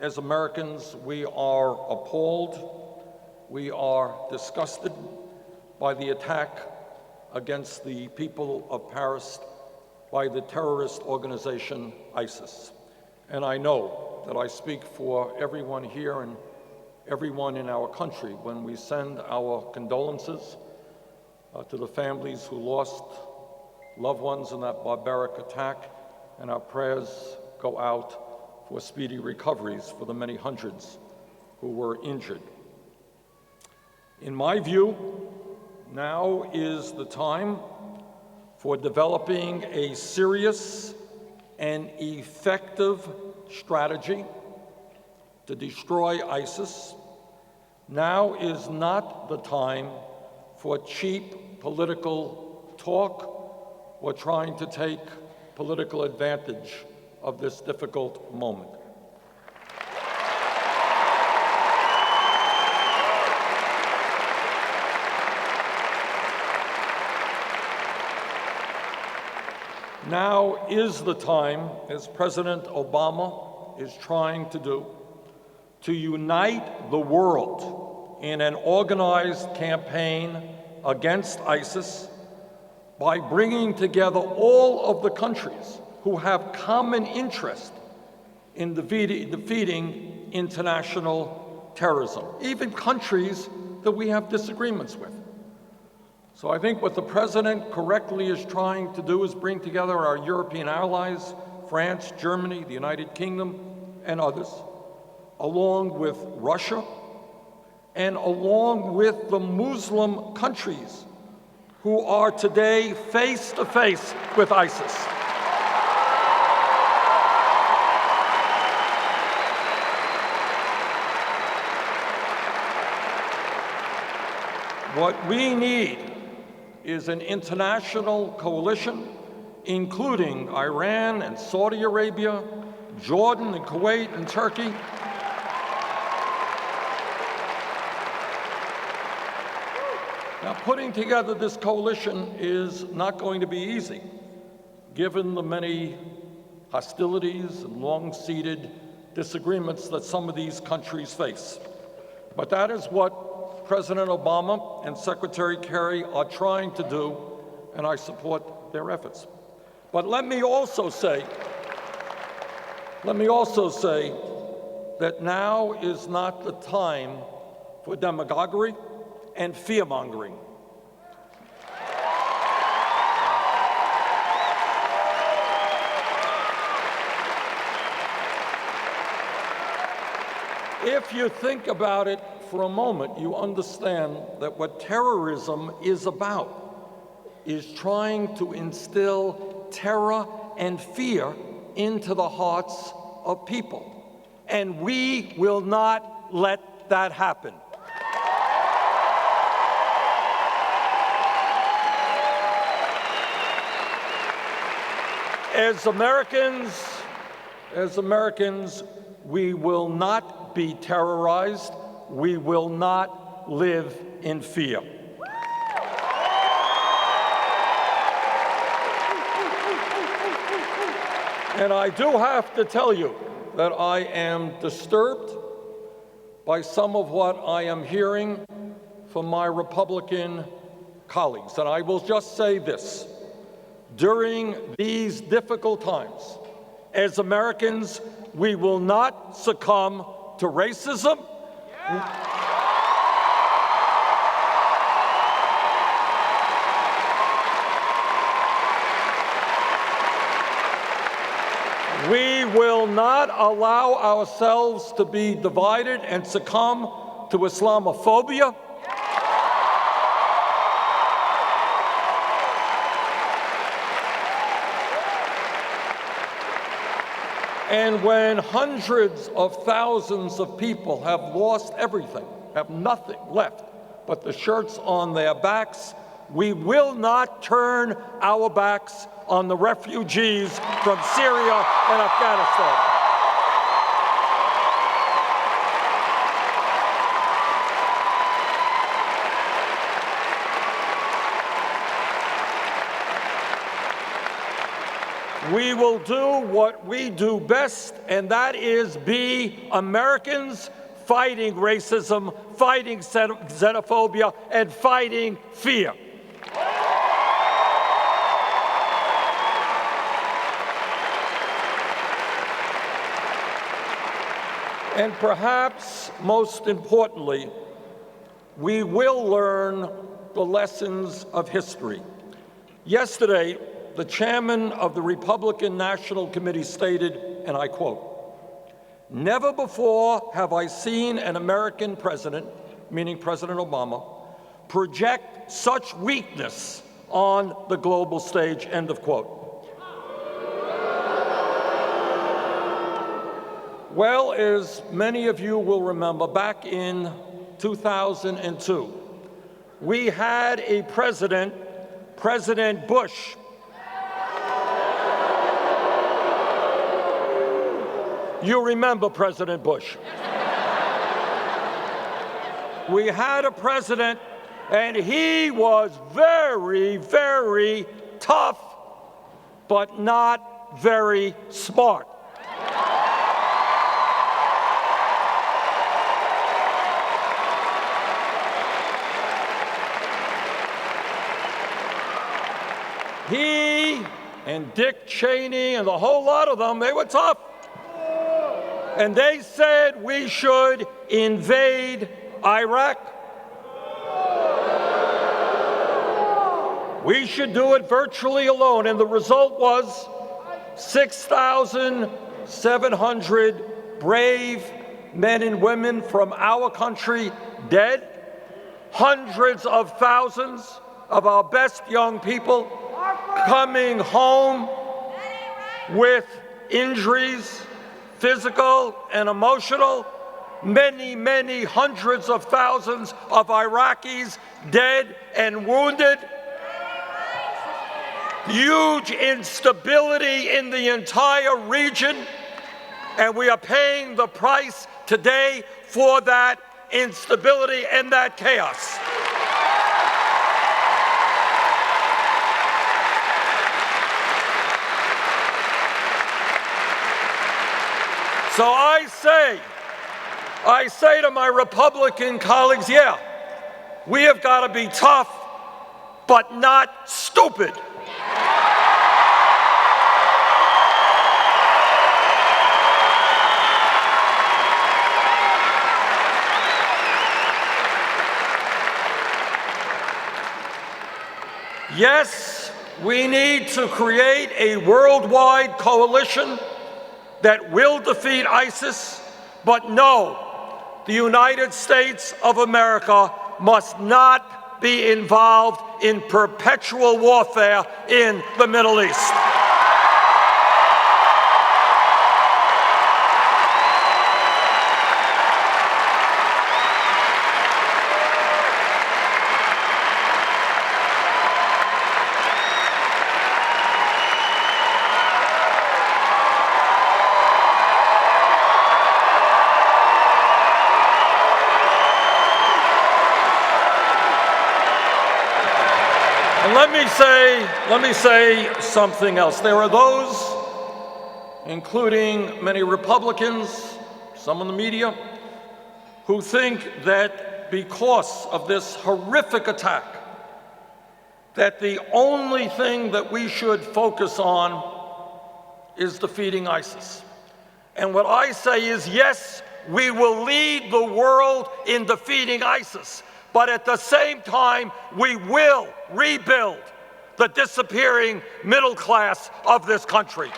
as Americans, we are appalled, we are disgusted by the attack against the people of Paris by the terrorist organization ISIS. And I know that I speak for everyone here and everyone in our country when we send our condolences to the families who lost loved ones in that barbaric attack, and our prayers go out for speedy recoveries for the many hundreds who were injured. In my view, now is the time for developing a serious and effective strategy to destroy ISIS. Now is not the time for cheap political talk or trying to take political advantage of this difficult moment. Now is the time, as President Obama is trying to do, to unite the world in an organized campaign against ISIS by bringing together all of the countries who have common interest in defeating international terrorism, even countries that we have disagreements with. So I think what the President correctly is trying to do is bring together our European allies, France, Germany, the United Kingdom, and others, along with Russia, and along with the Muslim countries who are today face-to-face with ISIS. What we need is an international coalition, including Iran and Saudi Arabia, Jordan and Kuwait and Turkey. Now, putting together this coalition is not going to be easy, given the many hostilities and long-seated disagreements that some of these countries face. But that is what President Obama and Secretary Kerry are trying to do, and I support their efforts. But let me also say that now is not the time for demagoguery and fear-mongering. If you think about it for a moment, you understand that what terrorism is about is trying to instill terror and fear into the hearts of people. And we will not let that happen. As Americans, we will not be terrorized. We will not live in fear. And I do have to tell you that I am disturbed by some of what I am hearing from my Republican colleagues. And I will just say this. During these difficult times, as Americans, we will not succumb to racism. We will not allow ourselves to be divided and succumb to Islamophobia. And when hundreds of thousands of people have lost everything, have nothing left but the shirts on their backs, we will not turn our backs on the refugees from Syria and Afghanistan. We will do what we do best, and that is be Americans fighting racism, fighting xenophobia, and fighting fear. And perhaps most importantly, we will learn the lessons of history. Yesterday, the chairman of the Republican National Committee stated, and I quote, "Never before have I seen an American president," meaning President Obama, "project such weakness on the global stage," end of quote. Well, as many of you will remember, back in 2002, we had a president, President Bush, you remember President Bush. We had a president, and he was very, very tough, but not very smart. He and Dick Cheney and the whole lot of them, they were tough. And they said we should invade Iraq. We should do it virtually alone. And the result was 6,700 brave men and women from our country dead, hundreds of thousands of our best young people coming home with injuries, physical and emotional, many, many hundreds of thousands of Iraqis dead and wounded, huge instability in the entire region, and we are paying the price today for that instability and that chaos. So I say to my Republican colleagues, yeah, we have got to be tough, but not stupid. Yes, we need to create a worldwide coalition that will defeat ISIS, but no, the United States of America must not be involved in perpetual warfare in the Middle East. Let me say something else. There are those, including many Republicans, some in the media, who think that because of this horrific attack, that the only thing that we should focus on is defeating ISIS. And what I say is, yes, we will lead the world in defeating ISIS, but at the same time, we will rebuild the disappearing middle class of this country.